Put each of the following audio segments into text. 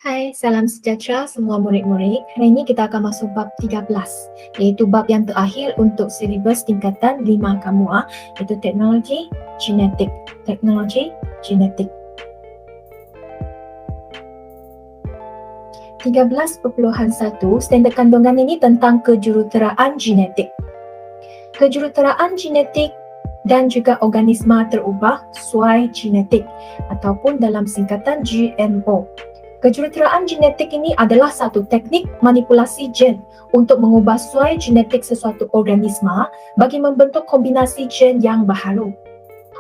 Hai, salam sejahtera semua murid-murid. Hari ini kita akan masuk bab 13, iaitu bab yang terakhir untuk silibus tingkatan 5 KAMUA, iaitu teknologi genetik. Teknologi genetik. 13.1 standard kandungan ini tentang kejuruteraan genetik. Kejuruteraan genetik dan juga organisma terubah suai genetik ataupun dalam singkatan GMO. Kejuruteraan genetik ini adalah satu teknik manipulasi gen untuk mengubah suai genetik sesuatu organisma bagi membentuk kombinasi gen yang baharu.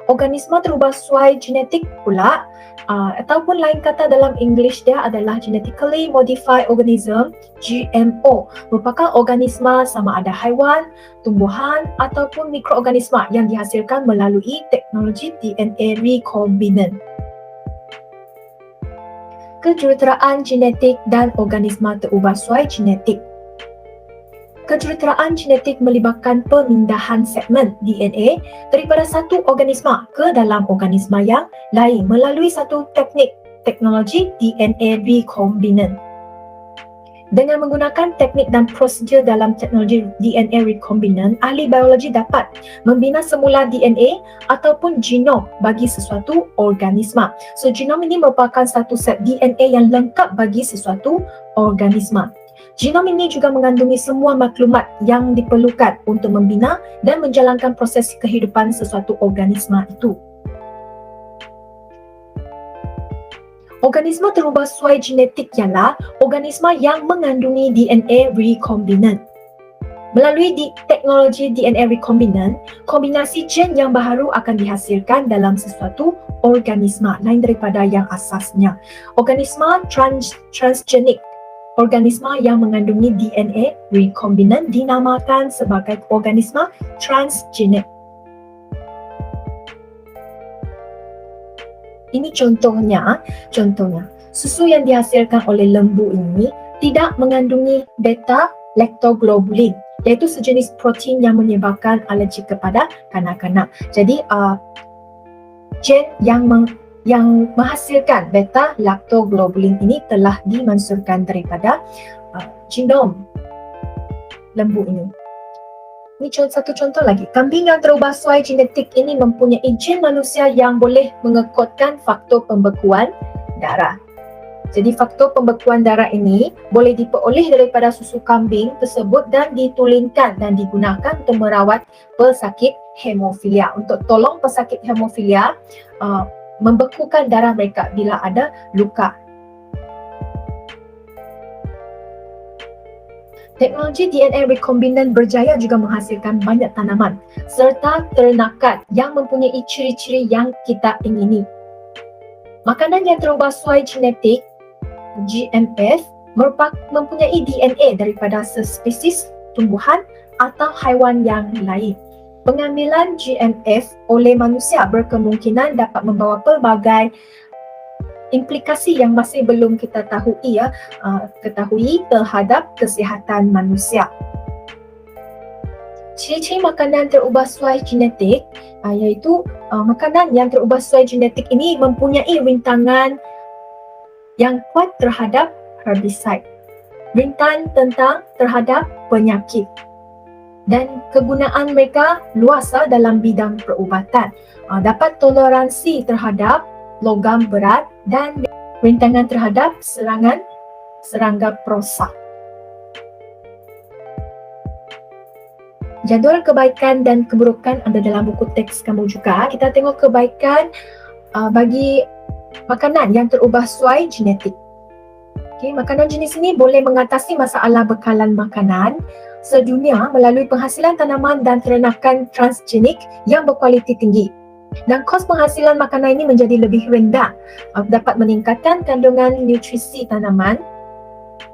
Organisma terubah suai genetik pula ataupun lain kata dalam English dia adalah genetically modified organism, GMO, merupakan organisma sama ada haiwan, tumbuhan ataupun mikroorganisma yang dihasilkan melalui teknologi DNA recombinant. Kejuruteraan genetik dan organisma terubah suai genetik. Kejuruteraan genetik melibatkan pemindahan segmen DNA daripada satu organisma ke dalam organisma yang lain melalui satu teknologi DNA recombinant. Dengan menggunakan teknik dan prosedur dalam teknologi DNA recombinant, ahli biologi dapat membina semula DNA ataupun genom bagi sesuatu organisma. So, genom ini merupakan satu set DNA yang lengkap bagi sesuatu organisma. Genom ini juga mengandungi semua maklumat yang diperlukan untuk membina dan menjalankan proses kehidupan sesuatu organisma itu. Organisma terubah suai genetik ialah organisma yang mengandungi DNA recombinant. Melalui teknologi DNA recombinant, kombinasi gen yang baharu akan dihasilkan dalam sesuatu organisma lain daripada yang asasnya. Organisma transgenik, organisma yang mengandungi DNA recombinant dinamakan sebagai organisma transgenik. Ini contohnya, susu yang dihasilkan oleh lembu ini tidak mengandungi beta-lactoglobulin, iaitu sejenis protein yang menyebabkan alergi kepada kanak-kanak. Jadi, gen yang menghasilkan beta-lactoglobulin ini telah dimansurkan daripada genom lembu ini. Ini satu contoh lagi. Kambing yang terubah suai genetik ini mempunyai gen manusia yang boleh mengekutkan faktor pembekuan darah. Jadi faktor pembekuan darah ini boleh diperoleh daripada susu kambing tersebut dan ditulinkan dan digunakan untuk merawat pesakit hemofilia. Untuk tolong pesakit hemofilia membekukan darah mereka bila ada luka. Teknologi DNA recombinant berjaya juga menghasilkan banyak tanaman serta ternakan yang mempunyai ciri-ciri yang kita ingini. Makanan yang terubah suai genetik, GMF, mempunyai DNA daripada sespesies tumbuhan atau haiwan yang lain. Pengambilan GMF oleh manusia berkemungkinan dapat membawa pelbagai implikasi yang masih belum kita ketahui terhadap kesihatan manusia. Ciri-ciri makanan terubah suai genetik iaitu makanan yang terubah suai genetik ini mempunyai rintangan yang kuat terhadap herbicide, rentan terhadap penyakit, dan kegunaan mereka luas dalam bidang perubatan. Dapat toleransi terhadap logam berat dan rintangan terhadap serangga perosak. Jadual kebaikan dan keburukan ada dalam buku teks kamu juga. Kita tengok kebaikan bagi makanan yang terubah suai genetik. Okay, makanan jenis ini boleh mengatasi masalah bekalan makanan sedunia melalui penghasilan tanaman dan ternakan transgenik yang berkualiti tinggi. Dan kos penghasilan makanan ini menjadi lebih rendah, dapat meningkatkan kandungan nutrisi tanaman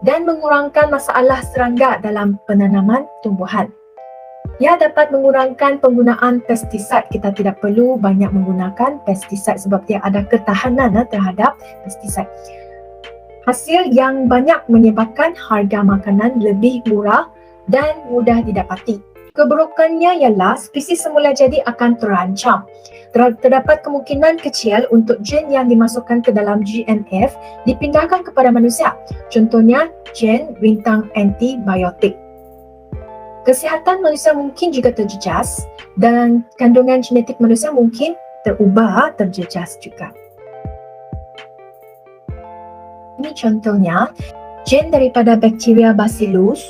dan mengurangkan masalah serangga dalam penanaman tumbuhan. Ia dapat mengurangkan penggunaan pestisida. Kita tidak perlu banyak menggunakan pestisida sebab dia ada ketahanan terhadap pestisida. Hasil yang banyak menyebabkan harga makanan lebih murah dan mudah didapati. Keburukannya ialah spesies semula jadi akan terancam. Terdapat kemungkinan kecil untuk gen yang dimasukkan ke dalam GNF dipindahkan kepada manusia. Contohnya, gen rintang antibiotik. Kesihatan manusia mungkin juga terjejas dan kandungan genetik manusia mungkin terjejas juga. Ini contohnya, gen daripada bakteria Bacillus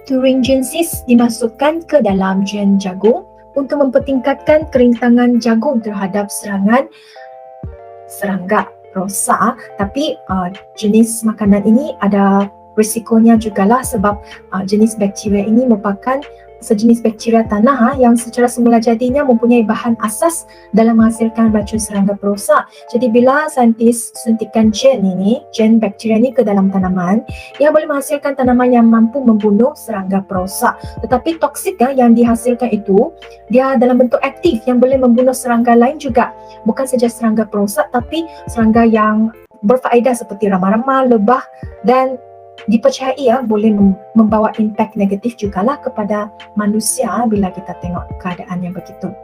thuringiensis dimasukkan ke dalam gen jagung untuk mempertingkatkan kerintangan jagung terhadap serangan serangga rosa. Tapi jenis makanan ini ada risikonya jugalah sebab jenis bakteria ini merupakan sejenis bakteria tanah yang secara semula jadinya mempunyai bahan asas dalam menghasilkan racun serangga perosak. Jadi bila saintis suntikan gen bakteria ini ke dalam tanaman, ia boleh menghasilkan tanaman yang mampu membunuh serangga perosak. Tetapi toksik yang dihasilkan itu, dia dalam bentuk aktif yang boleh membunuh serangga lain juga. Bukan saja serangga perosak tapi serangga yang berfaedah seperti rama-rama, lebah dan dipercayai boleh membawa impak negatif jugalah kepada manusia bila kita tengok keadaan yang begitu.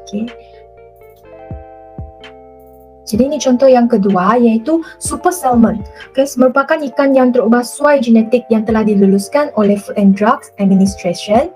Okay. Jadi ini contoh yang kedua iaitu super salmon. Okay, merupakan ikan yang terubah suai genetik yang telah diluluskan oleh Food and Drugs Administration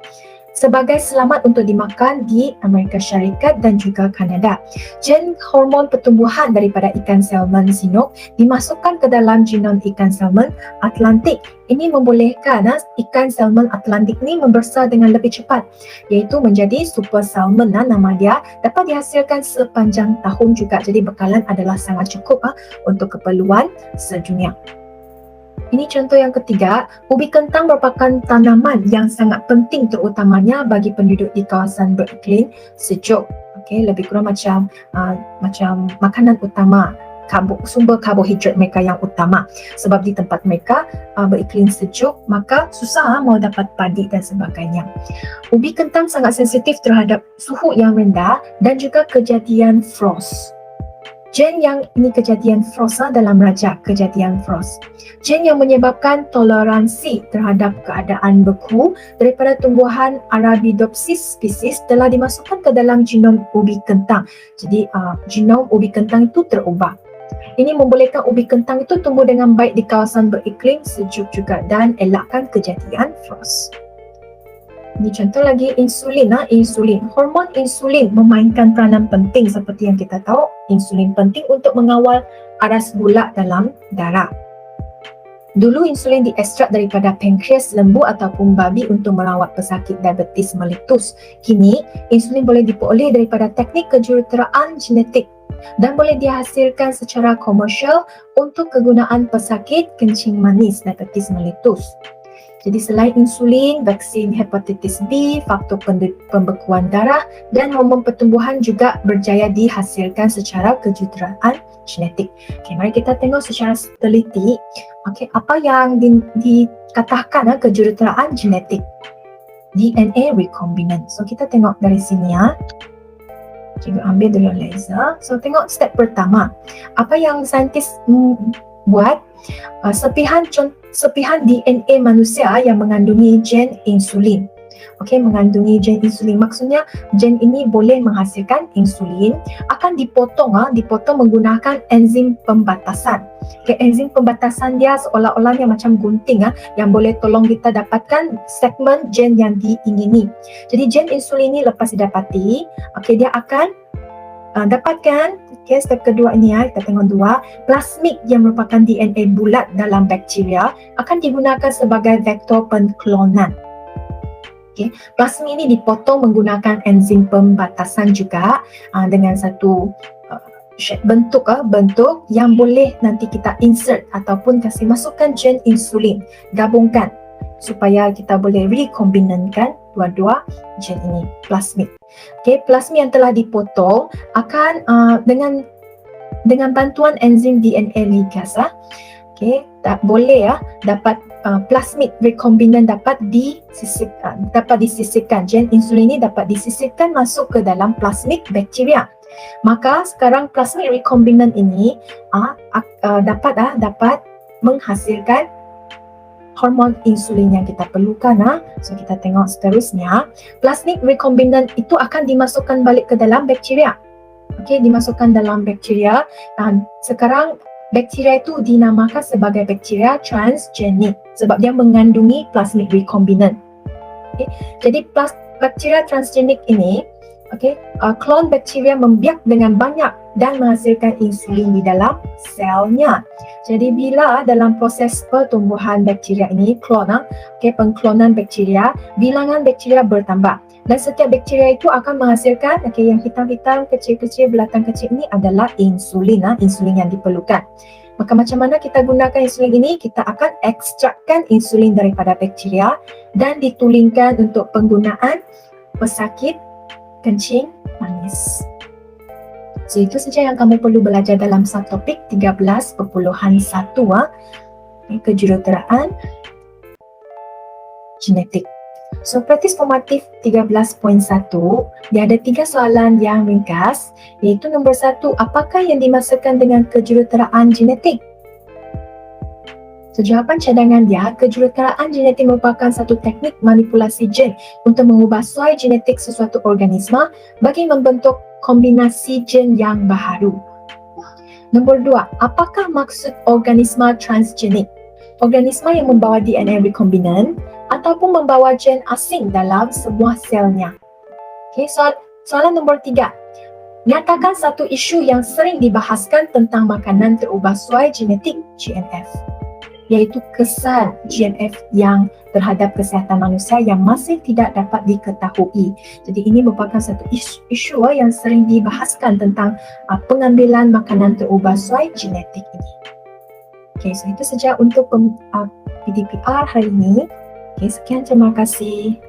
sebagai selamat untuk dimakan di Amerika Syarikat dan juga Kanada. Gen hormon pertumbuhan daripada ikan salmon Chinook dimasukkan ke dalam genom ikan salmon Atlantik. Ini membolehkan ikan salmon Atlantik ni membesar dengan lebih cepat, iaitu menjadi super salmon. Nama dia dapat dihasilkan sepanjang tahun juga. Jadi bekalan adalah sangat cukup untuk keperluan sedunia. Ini contoh yang ketiga, ubi kentang merupakan tanaman yang sangat penting terutamanya bagi penduduk di kawasan beriklim sejuk. Okay, lebih kurang macam makanan utama, sumber karbohidrat mereka yang utama. Sebab di tempat mereka beriklim sejuk, maka susah mau dapat padi dan sebagainya. Ubi kentang sangat sensitif terhadap suhu yang rendah dan juga kejadian frost. Gen yang ini kejadian frost dalam rajah kejadian frost. Gen yang menyebabkan toleransi terhadap keadaan beku daripada tumbuhan Arabidopsis spesies telah dimasukkan ke dalam genom ubi kentang. Jadi genom ubi kentang itu terubah. Ini membolehkan ubi kentang itu tumbuh dengan baik di kawasan beriklim sejuk juga dan elakkan kejadian frost. Ini contoh lagi insulin. Insulin. Hormon insulin memainkan peranan penting seperti yang kita tahu. Insulin penting untuk mengawal aras gula dalam darah. Dulu insulin diekstrak daripada pankreas lembu ataupun babi untuk merawat pesakit diabetes mellitus. Kini, insulin boleh diperoleh daripada teknik kejuruteraan genetik dan boleh dihasilkan secara komersial untuk kegunaan pesakit kencing manis diabetes mellitus. Jadi selain insulin, vaksin hepatitis B, faktor pembekuan darah dan hormon pertumbuhan juga berjaya dihasilkan secara kejuruteraan genetik. Okay, mari kita tengok secara teliti apa yang dikatakan kejuruteraan genetik. DNA recombinant. So kita tengok dari sini Cikgu ambil dulu laser. So tengok step pertama. Apa yang saintis buat? Serpihan DNA manusia yang mengandungi gen insulin. Mengandungi gen insulin. Maksudnya gen ini boleh menghasilkan insulin akan dipotong menggunakan enzim pembatasan. Enzim pembatasan dia seolah-olahnya macam gunting yang boleh tolong kita dapatkan segmen gen yang diingini. Jadi gen insulin ini lepas didapati, dia akan dapatkan step kedua ini kita tengok dua, plasmid yang merupakan DNA bulat dalam bakteria akan digunakan sebagai vektor penklonan. Plasmid ini dipotong menggunakan enzim pembatasan juga dengan satu bentuk yang boleh nanti kita insert ataupun kasih masukkan gen insulin, gabungkan supaya kita boleh recombinantkan dua-dua gen ini, plasmid. Plasmid yang telah dipotong akan dengan bantuan enzim DNA ligase, tak boleh dapat plasmid recombinant dapat disisipkan. Gen insulin ini dapat disisipkan masuk ke dalam plasmid bakteria. Maka sekarang plasmid recombinant ini dapat menghasilkan hormon insulin yang kita perlukan. So kita tengok seterusnya, plasmid rekombinant itu akan dimasukkan balik ke dalam bakteria. Okey, dimasukkan dalam bakteria dan sekarang bakteria itu dinamakan sebagai bakteria transgenik sebab dia mengandungi plasmid rekombinant. Okay. Jadi bakteria transgenik ini, klon bakteria membiak dengan banyak dan menghasilkan insulin di dalam selnya. Jadi bila dalam proses pertumbuhan bakteria ini, pengklonan bakteria, bilangan bakteria bertambah. Dan setiap bakteria itu akan menghasilkan, yang hitam-hitam, kecil-kecil, belatan kecil ini adalah insulin, insulin yang diperlukan. Maka macam mana kita gunakan insulin ini? Kita akan ekstrakkan insulin daripada bakteria dan ditulingkan untuk penggunaan pesakit kencing manis. So itu saja yang kamu perlu belajar dalam subtopik 13.1, kejuruteraan genetik. So praktis formatif 13.1, dia ada 3 soalan yang ringkas, iaitu nombor 1, apakah yang dimaksudkan dengan kejuruteraan genetik? So jawapan cadangan dia, kejuruteraan genetik merupakan satu teknik manipulasi gen untuk mengubah suai genetik sesuatu organisma bagi membentuk kombinasi gen yang baharu. Nombor 2, apakah maksud organisma transgenik? Organisma yang membawa DNA rekombinan ataupun membawa gen asing dalam sebuah selnya. Soalan nombor 3. Nyatakan satu isu yang sering dibahaskan tentang makanan terubah suai genetik GNF, iaitu kesan GNF yang terhadap kesihatan manusia yang masih tidak dapat diketahui. Jadi ini merupakan satu isu yang sering dibahaskan tentang pengambilan makanan terubah suai genetik ini. So itu saja untuk PDPR hari ini. Sekian, terima kasih.